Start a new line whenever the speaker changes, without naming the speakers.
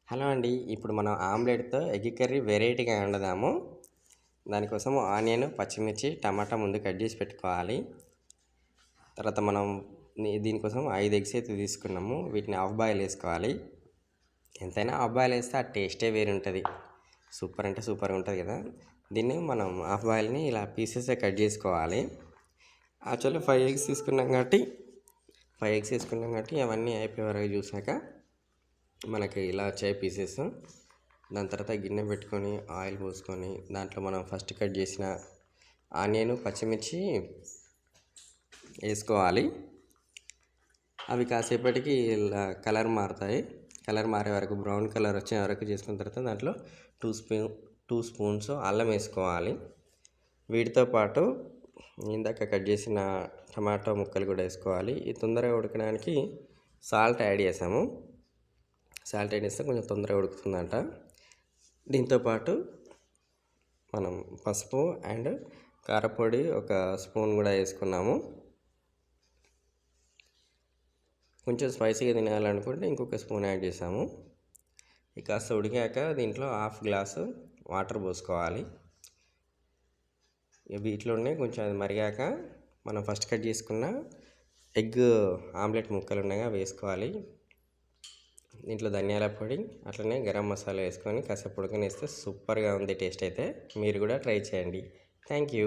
Hello అండి. ఇప్పుడు మనం ఆమ్లెట్‌తో ఎగ్ కర్రీ వెరైటీగా వండుదాము. దానికోసం ఆనియన్, పచ్చిమిర్చి, టమాటా ముందు కట్ చేసి పెట్టుకోవాలి. తర్వాత మనం దీనికోసం 5 ఎగ్స్ అయితే తీసుకున్నాము. వీటిని హాఫ్ బాయిల్ వేసుకోవాలి. ఎంతైనా హాఫ్ బాయిల్ వేస్తే ఆ టేస్టే వేరుంటుంది. సూపర్ అంటే సూపర్గా ఉంటుంది కదా. దీన్ని మనం హాఫ్ బాయిల్ని ఇలా పీసెస్గా కట్ చేసుకోవాలి. యాక్చువల్లీ 5 ఎగ్స్ తీసుకున్నాం కాబట్టి అవన్నీ అయిపోయే వరకు చూసాక మనకి ఇలా వచ్చాయి పీసెస్. దాని తర్వాత గిన్నె పెట్టుకొని ఆయిల్ పోసుకొని దాంట్లో మనం ఫస్ట్ కట్ చేసిన ఆనియన్, పచ్చిమిర్చి వేసుకోవాలి. అవి కాసేపటికి ఇలా కలర్ మారుతాయి. కలర్ మారే వరకు బ్రౌన్ కలర్ వచ్చే వరకు చేసుకున్న తర్వాత దాంట్లో 2 స్పూన్స్ అల్లం వేసుకోవాలి. వీటితో పాటు ఇందాక కట్ చేసిన టమాటో ముక్కలు కూడా వేసుకోవాలి. ఇది తొందరగా ఉడకడానికి సాల్ట్ యాడ్ చేసాము. సాల్ట్ యాడ్ చేస్తే కొంచెం తొందరగా ఉడుకుతుందంట. దీంతోపాటు మనం పసుపు అండ్ కారపొడి 1 స్పూన్ కూడా వేసుకున్నాము. కొంచెం స్పైసీగా తినాలనుకుంటే ఇంకొక స్పూన్ యాడ్ చేసాము. ఇది కాస్త ఉడికాక దీంట్లో హాఫ్ గ్లాసు వాటర్ పోసుకోవాలి. వీటిలోనే కొంచెం అది మరిగాక మనం ఫస్ట్ కట్ చేసుకున్న ఎగ్ ఆమ్లెట్ ముక్కలు ఉన్నాయా వేసుకోవాలి. దీంట్లో ధనియాల పొడి అట్లనే గరం మసాలా వేసుకొని కాసేపు ఉడకనిస్తే సూపర్గా ఉంది టేస్ట్ అయితే. మీరు కూడా ట్రై చేయండి. Thank you.